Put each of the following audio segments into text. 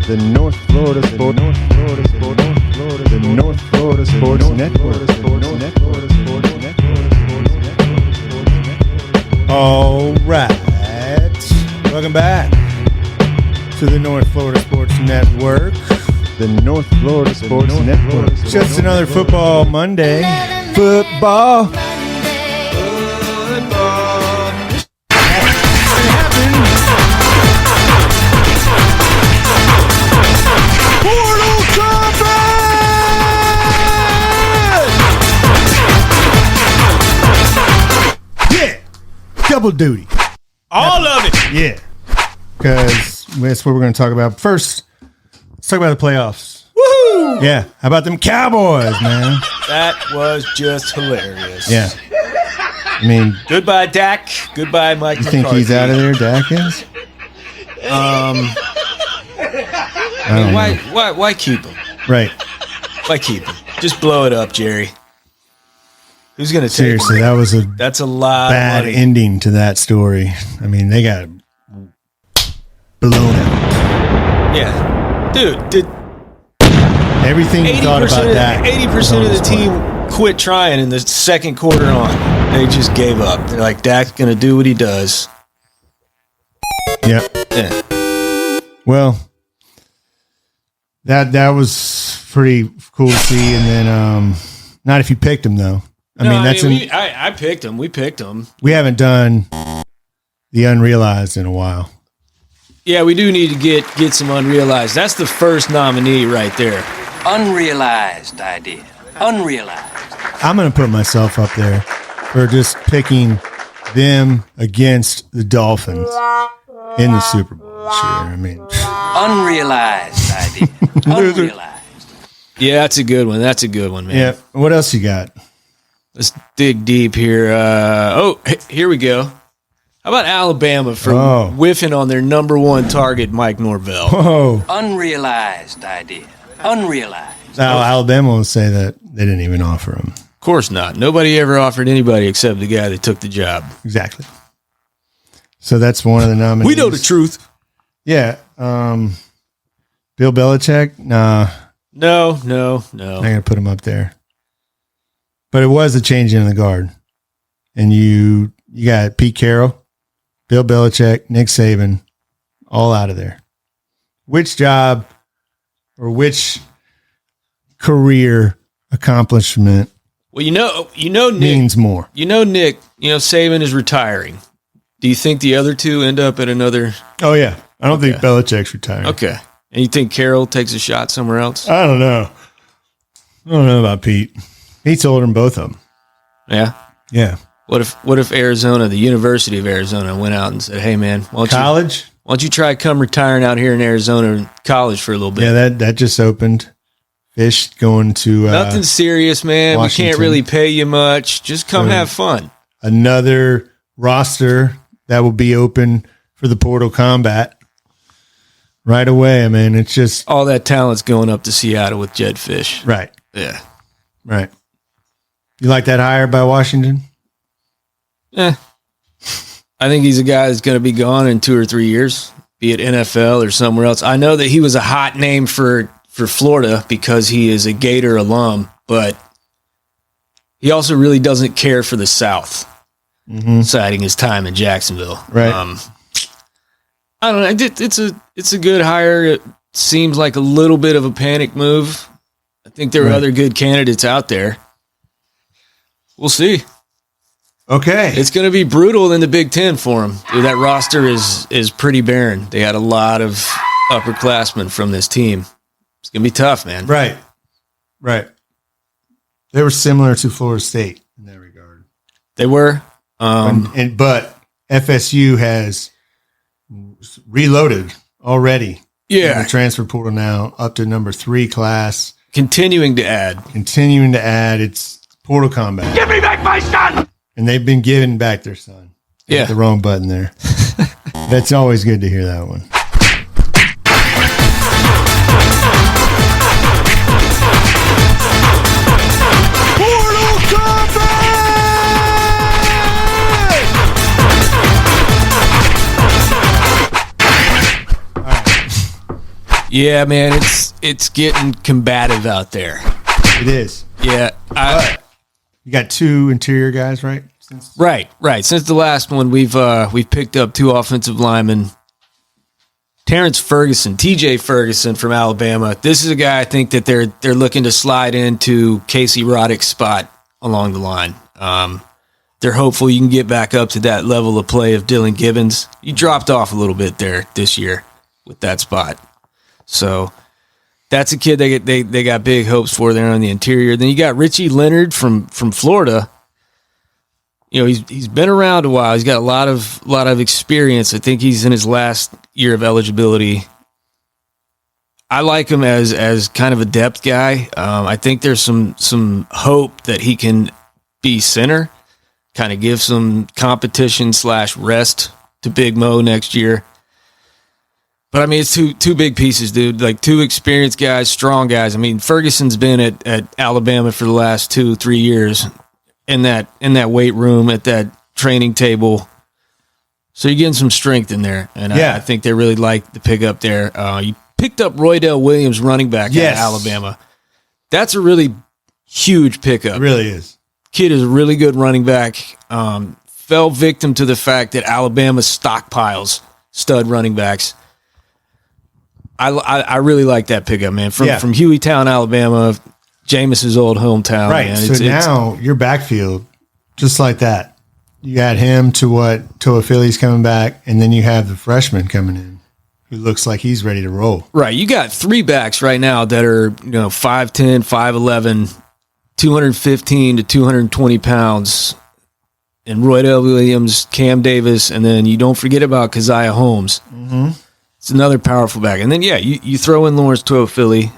The North Florida Sports Network. All right. Welcome back to the North Florida Sports Network. The North Florida Sports Network. Just another Football Monday. Football. Double duty. All of it. Yeah. Because that's what we're going to talk about. First, let's talk about the playoffs. Woohoo! Yeah. How about them Cowboys, man? That was just hilarious. Yeah. I mean, Goodbye, Dak. Goodbye, Mike you McCarthy. think he's out of there, Dak is? Why keep him? Right. Why keep him? Just blow it up, Jerry. Who's going to take Seriously, him? that was a That's a lot bad of money. ending to that story. I mean, they got blown out. Yeah. Dude, did Everything you thought about that. 80% of the team quit trying in the second quarter on. They just gave up. They're like, Dak's going to do what he does. Yep. Yeah. Well, that was pretty cool to see. And then, not if you picked him, though. I picked him. We picked him. We haven't done the unrealized in a while. Yeah, we do need to get some unrealized. That's the first nominee right there. Unrealized idea. Unrealized. I'm going to put myself up there for just picking them against the Dolphins in the Super Bowl this year. I mean, Unrealized idea. Unrealized. Yeah, that's a good one. That's a good one, man. yeah. What else you got? Let's dig deep here. Here we go. How about Alabama for whiffing on their number one target, Mike Norvell? Oh, Unrealized idea. Unrealized. now Alabama will say that they didn't even offer him. Of course not. Nobody ever offered anybody except the guy that took the job. Exactly. So that's one of the nominees. We know the truth. Yeah. Bill Belichick? Nah. No. I'm going to put him up there. But it was a change in the guard. And you got Pete Carroll, Bill Belichick, Nick Saban, all out of there. Which job or which career accomplishment Well, you know, Nick means more? Nick, Saban is retiring. Do you think the other two end up at another? Oh, yeah. I don't think Belichick's retiring. Okay. And you think Carroll takes a shot somewhere else? I don't know. I don't know about Pete. Pete's older than both of them. Yeah. Yeah. What if Arizona, the University of Arizona, went out and said, "Hey, man, why don't you try come retiring out here in Arizona college for a little bit?" Yeah, that just opened. Fish going to nothing serious, man. Washington. We can't really pay you much. Just come have fun. Another roster that will be open for the portal combat right away. I mean, it's just all that talent's going up to Seattle with Jed Fish. right. Yeah. Right. You like that hire by Washington? I think he's a guy that's going to be gone in 2 or 3 years, be it NFL or somewhere else. I know that he was a hot name for Florida because he is a Gator alum, but he also really doesn't care for the South, citing his time in Jacksonville. Right. I don't know. It's a good hire. It seems like a little bit of a panic move. I think there are other good candidates out there. We'll see. Okay. It's going to be brutal in the Big Ten for him. Dude, that roster is pretty barren. They had a lot of upperclassmen from this team. It's going to be tough, man. Right. They were similar to Florida State in that regard. They were. But FSU has reloaded already. Yeah. In the transfer portal now up to number 3 class. Continuing to add. It's portal combat. Give me back my son! And they've been giving back their son. Yeah. The wrong button there. That's always good to hear that one. Portal combat! Yeah, man, it's getting combative out there. It is. Yeah, You got 2 interior guys, right? right. Since the last one, we've picked up 2 offensive linemen. Terrence Ferguson, TJ Ferguson from Alabama. This is a guy I think that they're looking to slide into Casey Roddick's spot along the line. They're hopeful you can get back up to that level of play of Dylan Gibbons. You dropped off a little bit there this year with that spot. So that's a kid they got big hopes for there on the interior. Then you got Richie Leonard from Florida. You know, he's been around a while. He's got a lot of experience. I think he's in his last year of eligibility. I like him as kind of a depth guy. I think there's some hope that he can be center, kind of give some competition / rest to Big Mo next year. But I mean, it's two big pieces, dude. Like 2 experienced guys, strong guys. I mean, Ferguson's been at Alabama for the last 2-3 years. In that weight room, at that training table. So you're getting some strength in there. And I think they really like the pickup there. You picked up Roydell Williams, running back out of Alabama. That's a really huge pickup. It really is. Kid is a really good running back. Fell victim to the fact that Alabama stockpiles stud running backs. I really like that pickup, man. From Hueytown, Alabama, Jameis's old hometown. Right. Man. So now your backfield, just like that. You got him to Toa Philly's coming back, and then you have the freshman coming in who looks like he's ready to roll. Right. You got 3 backs right now that are, 5'10", 5'11", 215 to 220 pounds. And Roydell Williams, Cam Davis, and then you don't forget about Keziah Holmes. Mm-hmm. It's another powerful back. And then, you throw in Lawrence Toa Philly.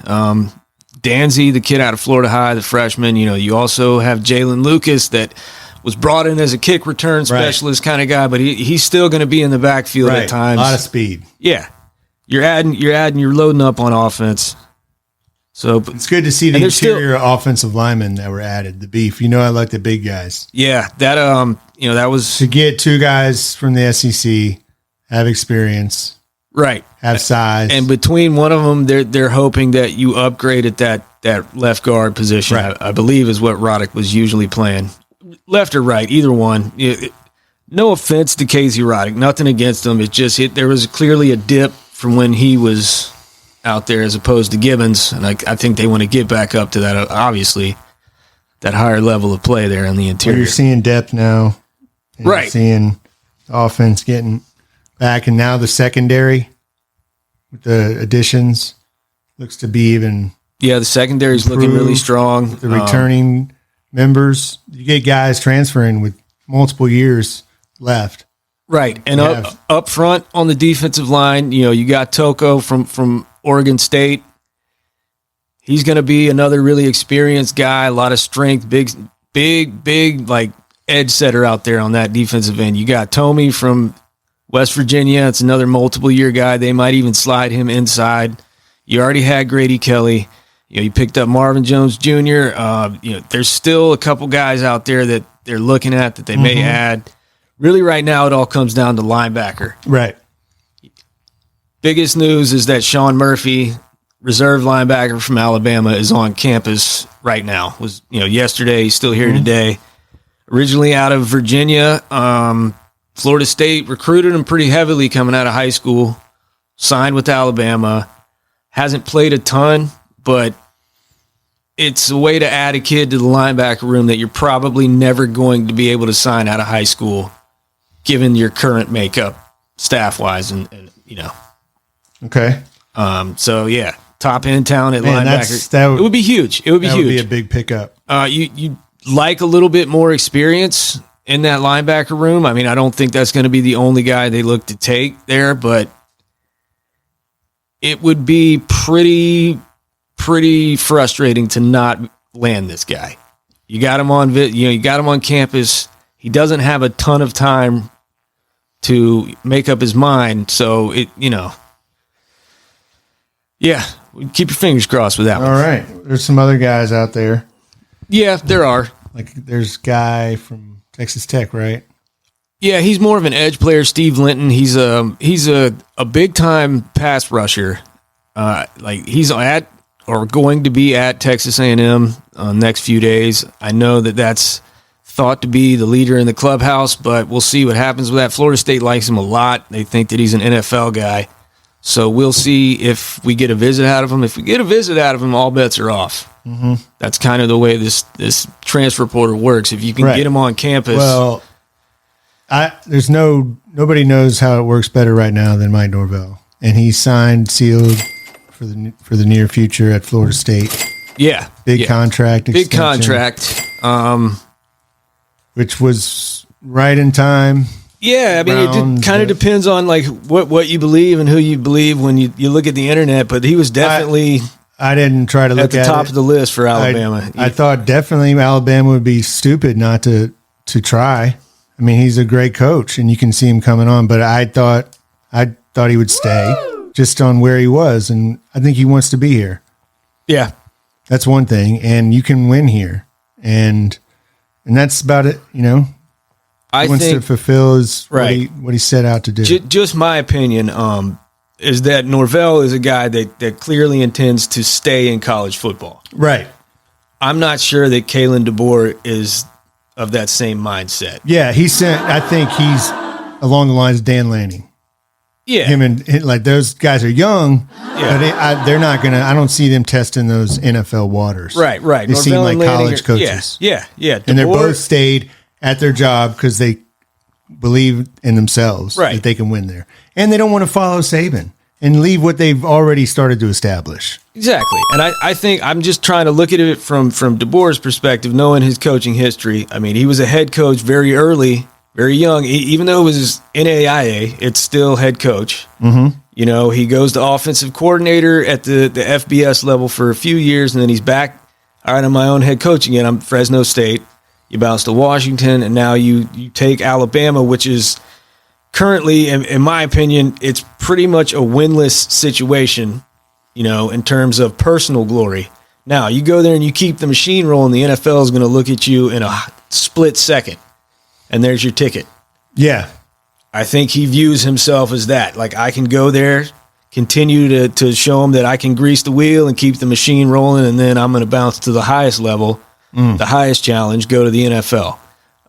Danzy, the kid out of Florida High, the freshman. You also have Jalen Lucas that was brought in as a kick return specialist kind of guy, but he's still going to be in the backfield at times. A lot of speed. Yeah. You're loading up on offense. So it's good to see the interior offensive linemen that were added, the beef. I like the big guys. Yeah, that that was to get 2 guys from the SEC, have experience. Right. Have size. And between one of them, they're hoping that you upgrade at that left guard position, I believe is what Roddick was usually playing. Left or right, either one. No offense to Casey Roddick, nothing against him. It just there was clearly a dip from when he was out there as opposed to Gibbons, and I think they want to get back up to that, obviously, that higher level of play there in the interior. Well, you're seeing depth now. Right. You're seeing offense getting back, and now the secondary with the additions looks to be even. Yeah, the secondary is looking really strong. The returning members, you get guys transferring with multiple years left. Right, and up front on the defensive line, you got Toko from Oregon State. He's going to be another really experienced guy, a lot of strength, big like edge setter out there on that defensive end. You got Tomey from West Virginia. It's another multiple year guy. They might even slide him inside. You already had Grady Kelly. You picked up Marvin Jones Jr. There's still a couple guys out there that they're looking at that they may add. Really, right now, it all comes down to linebacker. Right. Biggest news is that Sean Murphy, reserve linebacker from Alabama, is on campus right now. Was yesterday, he's still here today. Originally out of Virginia, Florida State recruited him pretty heavily coming out of high school. Signed with Alabama. Hasn't played a ton, but it's a way to add a kid to the linebacker room that you're probably never going to be able to sign out of high school, given your current makeup, staff-wise, and. Okay. So yeah, top end talent at linebacker. It would be huge. It would be huge. Would be a big pickup. You like a little bit more experience in that linebacker room. I mean, I don't think that's going to be the only guy they look to take there, but it would be pretty frustrating to not land this guy. You got him on, you got him on campus. He doesn't have a ton of time to make up his mind, so yeah, keep your fingers crossed with that one. All right, there's some other guys out there. Yeah, there are. Like there's a guy from Texas Tech, right? Yeah, he's more of an edge player, Steve Linton. He's a big time pass rusher. Like he's at or going to be at Texas A&M next few days. I know that that's thought to be the leader in the clubhouse, but we'll see what happens with that. Florida State likes him a lot. They think that he's an NFL guy. So we'll see if we get a visit out of him. If we get a visit out of him, all bets are off. Mm-hmm. That's kind of the way this transfer portal works. If you can get him on campus. Well, nobody knows how it works better right now than Mike Norvell. And he signed, sealed for the near future at Florida State. Yeah. Big contract extension. Big contract. Which was right in time. Yeah, I mean, it kind of depends on like what you believe and who you believe when you look at the internet. But he was definitely I didn't try to look at the top of the list for Alabama. I thought definitely Alabama would be stupid not to try. I mean, he's a great coach, and you can see him coming on. But I thought he would stay just on where he was, and I think he wants to be here. Yeah, that's one thing, and you can win here, and that's about it. You know. He wants to fulfill what he set out to do. Just my opinion is that Norvell is a guy that clearly intends to stay in college football. Right. I'm not sure that Kailin DeBoer is of that same mindset. Yeah, I think he's along the lines of Dan Lanning. Yeah. Him and like those guys are young, but they're not going to – I don't see them testing those NFL waters. Right. They Norvell seem like college coaches. Yeah. And they're both stayed – at their job because they believe in themselves that they can win there. And they don't want to follow Saban and leave what they've already started to establish. Exactly. And I think I'm just trying to look at it from DeBoer's perspective, knowing his coaching history. I mean, he was a head coach very early, very young. Even though it was NAIA, it's still head coach. Mm-hmm. You know, he goes to offensive coordinator at the FBS level for a few years, and then he's back. All right, I'm my own head coach again. I'm Fresno State. You bounce to Washington, and now you take Alabama, which is currently, in my opinion, it's pretty much a winless situation, you know, in terms of personal glory. Now, you go there and you keep the machine rolling, the NFL is going to look at you in a split second, and there's your ticket. Yeah. I think he views himself as that. Like, I can go there, continue to show him that I can grease the wheel and keep the machine rolling, and then I'm going to bounce to the highest level. The highest challenge, go to the NFL.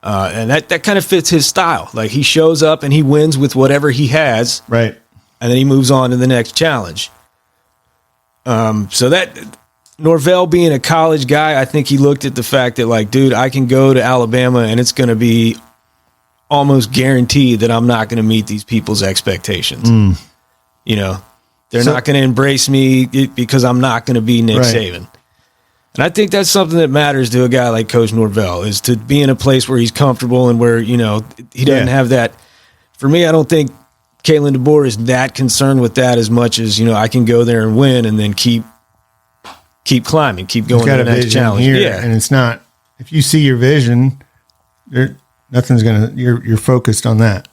And that kind of fits his style. Like he shows up and he wins with whatever he has. Right. And then he moves on to the next challenge. So that Norvell being a college guy, I think he looked at the fact that like, dude, I can go to Alabama and it's going to be almost guaranteed that I'm not going to meet these people's expectations. You know, they're not going to embrace me because I'm not going to be Nick Saban. And I think that's something that matters to a guy like Coach Norvell, is to be in a place where he's comfortable and where, you know, he doesn't have that. For me, I don't think Kailin DeBoer is that concerned with that as much as, you know, I can go there and win and then keep climbing, keep going to the next challenge. Here, and it's not, if you see your vision, nothing's going to, you're focused on that.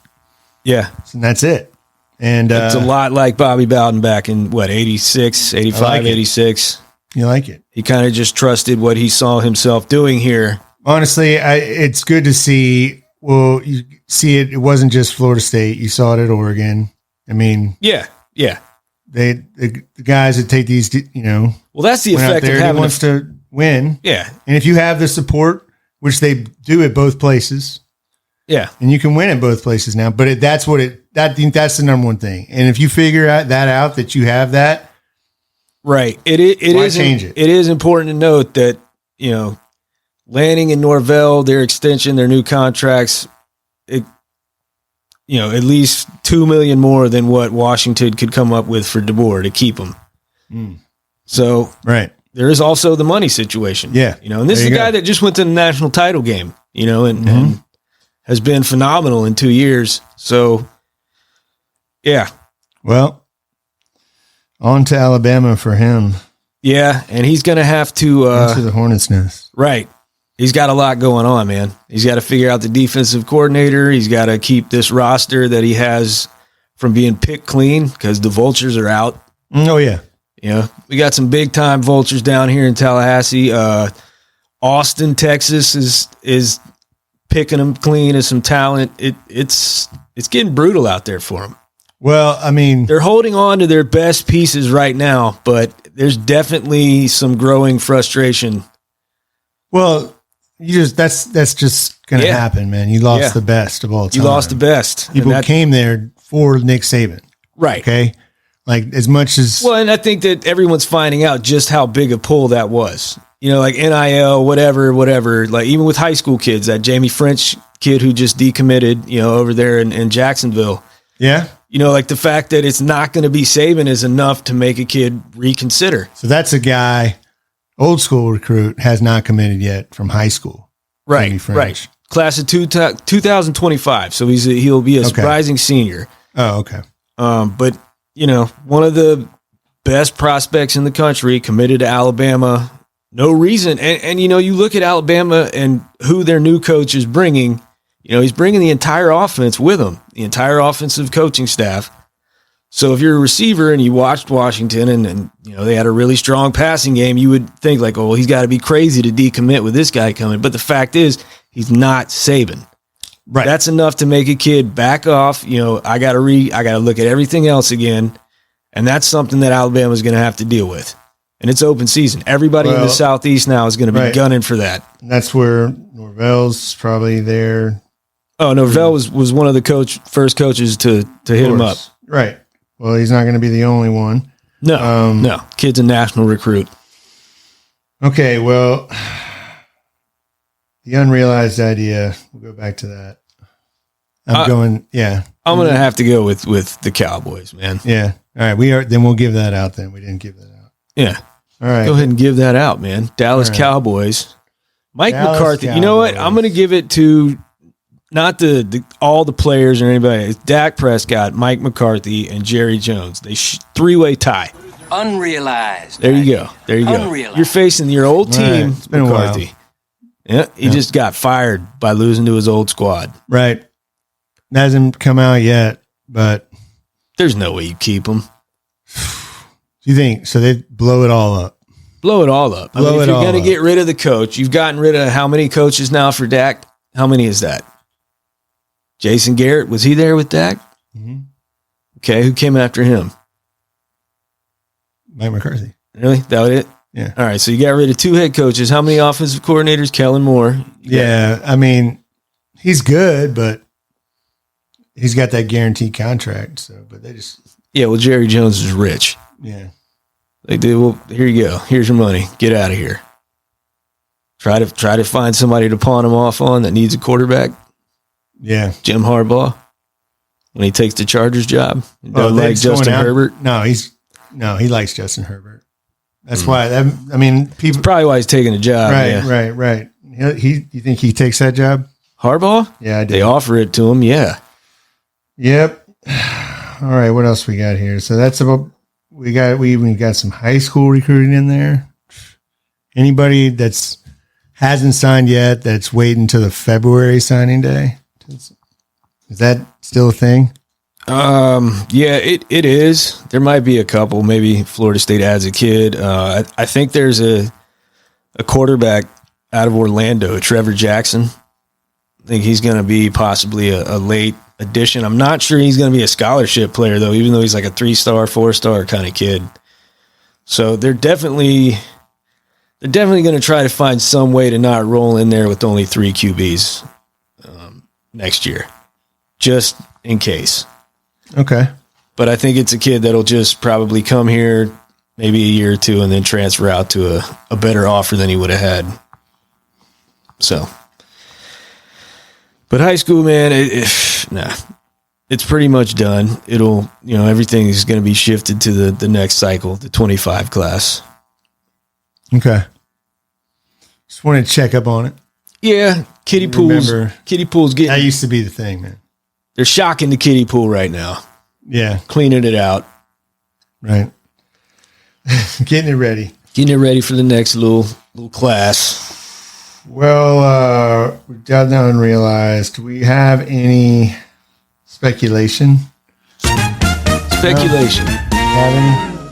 Yeah. And that's it. And it's a lot like Bobby Bowden back in 86, 85, 86. You like it. He kind of just trusted what he saw himself doing here. Honestly, it's good to see. Well, you see it. It wasn't just Florida State. You saw it at Oregon. I mean, yeah. The guys that take these, you know. Well, that's the effect of having. He wants to win. Yeah. And if you have the support, which they do at both places. Yeah. And you can win at both places now. But that's the number one thing. And if you figure out that you have that. Right. It is important to note that, you know, Lanning and Norvell, their extension, their new contracts, at least $2 million more than what Washington could come up with for DeBoer to keep him. So there is also the money situation. Yeah. You know, and this is a guy that just went to the national title game, you know, and has been phenomenal in 2 years. So, yeah. Well, on to Alabama for him. Yeah, and he's going to have to... into the Hornets' nest. Right. He's got a lot going on, man. He's got to figure out the defensive coordinator. He's got to keep this roster that he has from being picked clean because the vultures are out. Oh, yeah. You know, we got some big-time vultures down here in Tallahassee. Austin, Texas is picking them clean as some talent. It's getting brutal out there for him. Well, I mean, They're holding on to their best pieces right now, but there's definitely some growing frustration. well, that's just going to Yeah. happen, man. You lost Yeah. the best of all time. You lost the best. People And that- came there for Nick Saban. right. Okay. Like as much as Well, and I think that everyone's finding out just how big a pull that was. You know, like NIL, whatever. Like even with high school kids, that Jamie French kid who just decommitted, you know, over there in Jacksonville. yeah. You know, like the fact that it's not going to be Saban is enough to make a kid reconsider. So that's a guy, old school recruit, has not committed yet from high school. Jamie Right. French. Right. Class of 2025. So he'll be a Okay. rising senior. Oh, okay. But you know, one of the best prospects in the country, committed to Alabama. No reason. And you know, you look at Alabama and who their new coach is bringing, you know, he's bringing the entire offense with him, the entire offensive coaching staff. So if you're a receiver and you watched Washington and you know, they had a really strong passing game, you would think like, oh, well, he's got to be crazy to decommit with this guy coming. But the fact is, he's not Saban. Right. That's enough to make a kid back off. You know, I got to look at everything else again. And that's something that Alabama's going to have to deal with. And it's open season. Everybody in the Well, Southeast now is going to be right. gunning for that. That's where Norvell's probably there. Oh, Norvell was one of the first coaches to hit him up. Right. Well, he's not going to be the only one. No, no. Kid's a national recruit. Okay. Well, the unrealized idea, we'll go back to that. I'm going to have to go with the Cowboys, man. Yeah. All right. Then we'll give that out then. We didn't give that out. Yeah. All right. Go ahead and give that out, man. Dallas All right. Cowboys. Mike Dallas McCarthy. You know what? Cowboys. I'm going to give it to not the all the players or anybody. It's Dak Prescott, Mike McCarthy, and Jerry Jones. They three-way tie. Unrealized. There you go. There you go. Unrealized. You're facing your old Right. team, It's been a McCarthy. Yeah, he just got fired by losing to his old squad. Right. Hasn't come out yet, but There's no way you keep him. do you think so? They blow it all up. Blow it all up. Blow if it you're all going to up. get rid of the coach, you've gotten rid of how many coaches now for Dak? How many is that? Jason Garrett, was he there with Dak? Mhm. Okay, who came after him? Mike McCarthy. Really? That was it? Yeah. All right, so you got rid of two head coaches. How many offensive coordinators? Kellen Moore. Yeah. I mean, he's good, but he's got that guaranteed contract. So, but they just, Yeah, well, Jerry Jones is rich. yeah. They do. Well, here you go. Here's your money. Get out of here. Try to find somebody to pawn him off on that needs a quarterback. Yeah. Jim Harbaugh, when he takes the Chargers job, he Oh, doesn't they're like just going Justin out- Herbert. No, he likes Justin Herbert. That's why, people, Probably why he's taking the job. Yeah. right. You think he takes that job? Harbaugh? Yeah, I do. They offer it to him. Yeah. Yep. All right. What else we got here? So that's about, we even got some high school recruiting in there. Anybody hasn't signed yet, that's waiting to the February signing day. Is that still a thing? Yeah, it is. There might be a couple. Maybe Florida State adds a kid. I think there's a quarterback out of Orlando, Trevor Jackson. I think he's going to be possibly a late addition. I'm not sure he's going to be a scholarship player though, even though he's like a 3-star, 4-star kind of kid. So they're definitely going to try to find some way to not roll in there with only 3 QBs next year, just in case. Okay. But I think it's a kid that'll just probably come here maybe a year or two and then transfer out to a better offer than he would have had. So, but high school, man, it's pretty much done. Everything is going to be shifted to the next cycle, the 25 class. Okay. Just wanted to check up on it. Yeah, kiddie pools That getting, used to be the thing, man. they're shocking the kiddie pool right now, Yeah. cleaning it out, Right. Getting it ready. getting it ready for the next little class. Well, we got down and realized, do we have any speculation? Speculation. Have any?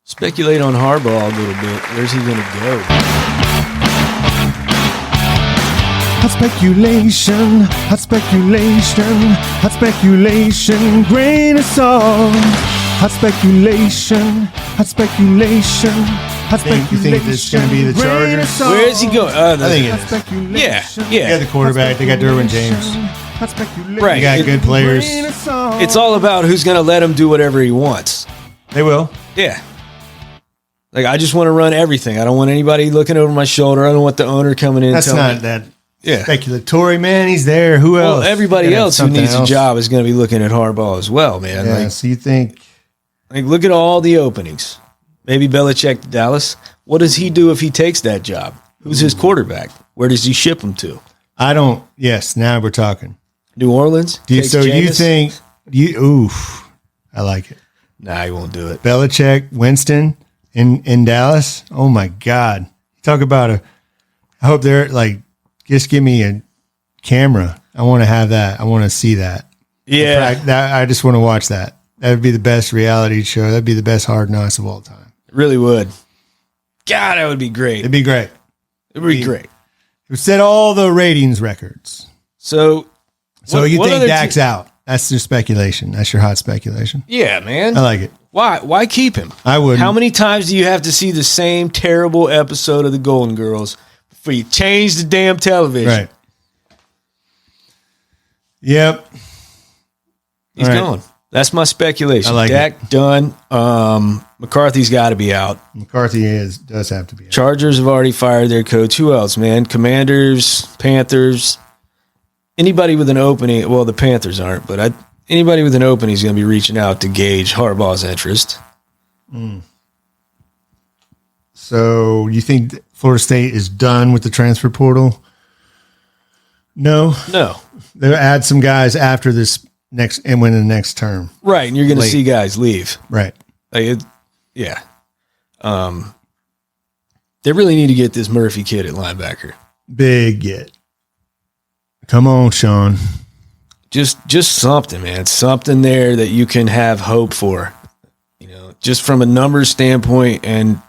Speculate on Harbaugh a little bit. Where's he going to go? Hot speculation, hot speculation, hot speculation, grain of salt. Hot speculation, hot speculation, hot speculation. You think this is going to be the Chargers? Where is he going? I think it is. Yeah. They got the quarterback. They got Derwin James. Right. They got good players. It's all about who's going to let him do whatever he wants. They will. Yeah. Like, I just want to run everything. I don't want anybody looking over my shoulder. I don't want the owner coming in. That's telling not me. that Yeah. speculatory, man. He's there. Who else? Well, everybody Gotta have else who something needs a else. job is going to be looking at Harbaugh as well, man. Yeah, so you think Like, look at all the openings. Maybe Belichick to Dallas. What does he do if he takes that job? Who's his quarterback? Where does he ship him to? I don't. Yes, now we're talking. New Orleans? Takes So you Jameis? think you? Oof, I like it. Nah, he won't do it. Belichick, Winston in Dallas. Oh my God! Talk about a. I hope they're like. Just give me a camera. I want to have that. I want to see that. Yeah. I just want to watch that. That would be the best reality show. That'd be the best Hard Knocks of all time. It really would. God, that would be great. It'd be great. It would be great. It would set all the ratings records. So You what think other Dak's out? That's your speculation. That's your hot speculation. Yeah, man. I like it. Why keep him? I would. How many times do you have to see the same terrible episode of the Golden Girls before you change the damn television? Right. Yep. He's All right. gone. That's my speculation. I like Dak done. McCarthy's got to be out. McCarthy does have to be out. Chargers have already fired their coach. Who else, man? Commanders, Panthers. Anybody with an opening. Well, the Panthers aren't, but anybody with an opening is going to be reaching out to gauge Harbaugh's interest. So you think Florida State is done with the transfer portal? No. They'll add some guys after this next and win the next term. Right, and you're going to Late. see guys leave. Right. Like yeah. They really need to get this Murphy kid at linebacker. Big get. Come on, Sean. Just something, man. Something there that you can have hope for. You know, just from a numbers standpoint and,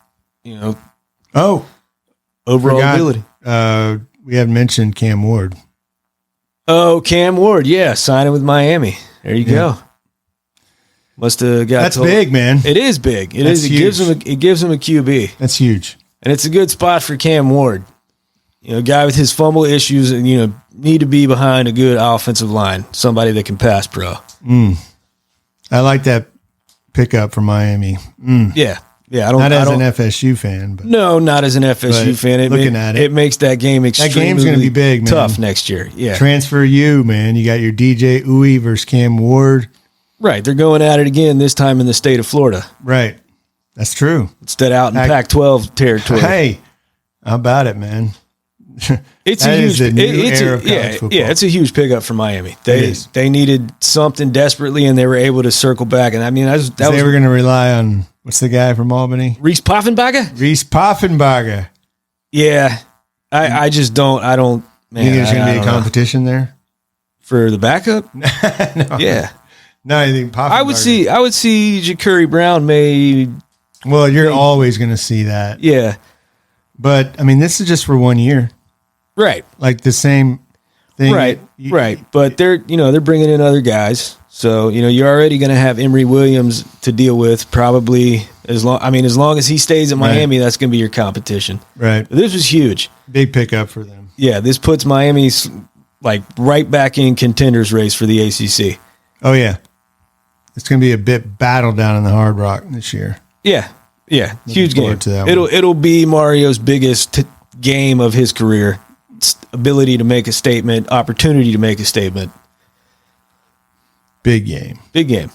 you know, overall ability. We haven't mentioned Cam Ward. Oh, Cam Ward, yeah, signing with Miami. There you go. Must have got. That's big, man. It is big. It That's is. huge. It gives him a QB, That's huge. and it's a good spot for Cam Ward. You know, a guy with his fumble issues, and need to be behind a good offensive line, somebody that can pass pro. I like that pickup from Miami. Yeah. I don't. Not I as don't, an FSU fan, but No, not as an FSU But fan. looking at it, it makes that game extremely game's gonna be big, man. tough next year. Yeah, transfer you, man. You got your DJ Uwe versus Cam Ward. right. They're going at it again this time in the state of Florida Right. That's true. instead out in Pac- Pac-12 territory. Hey, how about it, man? It's That a is huge. the new era of college Yeah, football. it's a huge pickup for Miami. is. They needed something desperately, and they were able to circle back. And I mean, that was They were going to rely on, what's the guy from Albany? Reese Poffenbarger. Reese Poffenbarger. Yeah, I just don't. I don't. Man, You think there's going I to be a don't know. competition there? For the backup. No. Yeah, No, I think Poffenbarger. I would see Ja'Cory Brown may. Well, you're always going to see that. Yeah, But, I mean, this is just for 1 year. right. Like the same thing. Right, You- right. But they're bringing in other guys, so you're already going to have Emory Williams to deal with probably as long as he stays at Miami, that's going to be your competition. Right. But this was huge. Big pickup for them. Yeah, this puts Miami's like right back in contenders race for the ACC. Oh, yeah. It's going to be a bit battle down in the Hard Rock this year. Yeah, huge game. forward to that It'll be Mario's biggest game of his career. Ability to make a statement, opportunity to make a statement. Big game. Big game.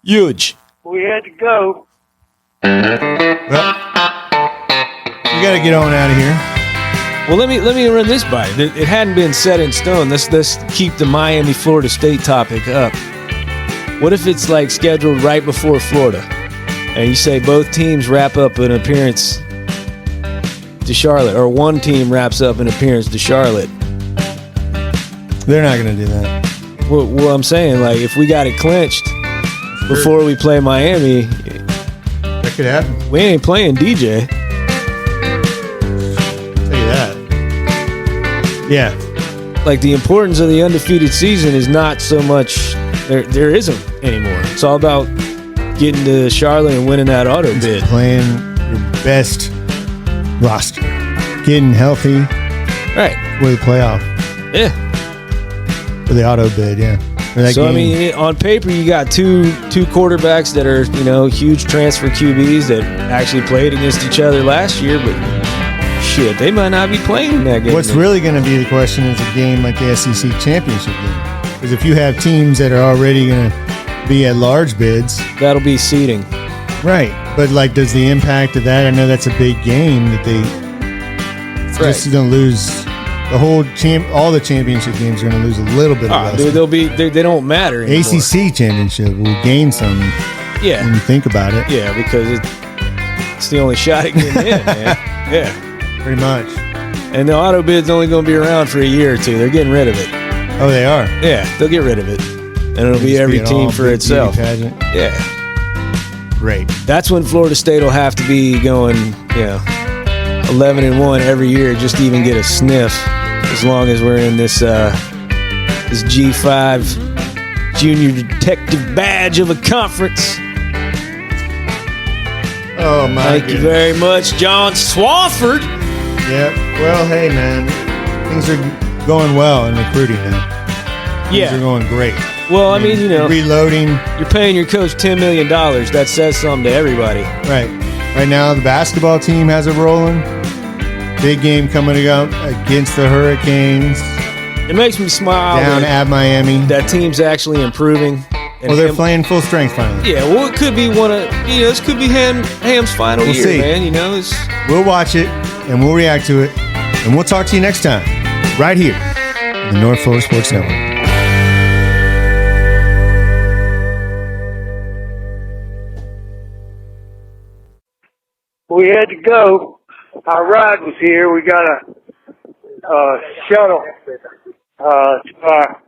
Huge. We had to go. Well, we got to get on out of here. Well, let me run this by you. It hadn't been set in stone. Let's keep the Miami Florida State topic up. What if it's like scheduled right before Florida, and you say both teams wrap up an appearance to Charlotte, or one team wraps up an appearance to Charlotte? They're not going to do that. Well, I'm saying, like, if we got it clinched before we play Miami, That could happen. we ain't playing DJ. I'll tell you that. Yeah. like the importance of the undefeated season is not so much there isn't anymore. It's all about getting to Charlotte and winning that auto bid. Playing your best roster. Getting healthy Right. for the playoff. Yeah. For the auto bid, yeah. For that So, game. I mean, on paper, you got two quarterbacks that are, huge transfer QBs that actually played against each other last year, but shit, they might not be playing in that game. What's really going to be the question is a game like the SEC championship game. Because if you have teams that are already going to be at large bids. That'll be seeding. Right. But, like, does the impact of that, I know that's a big game that they just going to lose. The whole all the championship games are going to lose a little bit of luster. They don't matter anymore. ACC championship will gain some. Yeah. When you think about it. Yeah, because it's the only shot at getting in, man. Yeah. Pretty much. And the auto bid's only going to be around for a year or two. They're getting rid of it. Oh, they are? Yeah, they'll get rid of it. And ittle be every team for itself. Yeah. Great. That's when Florida State will have to be going, 11-1 every year just to even get a sniff. As long as we're in this this G5 junior detective badge of a conference. Oh my! Thank you very much, John Swafford. Yeah. Well, hey man, things are going well in recruiting now. Things are going great. Well, I mean, reloading. You're paying your coach $10 million. That says something to everybody. Right. Right now, the basketball team has it rolling. Big game coming up against the Hurricanes. It makes me smile. Down at Miami. That team's actually improving. Well, they're playing full strength finally. Yeah, well, it could be this could be Ham's final year, see. man. We'll watch it, and we'll react to it, and we'll talk to you next time, right here on the North Florida Sports Network. We had to go. Our ride was here. We got a shuttle to our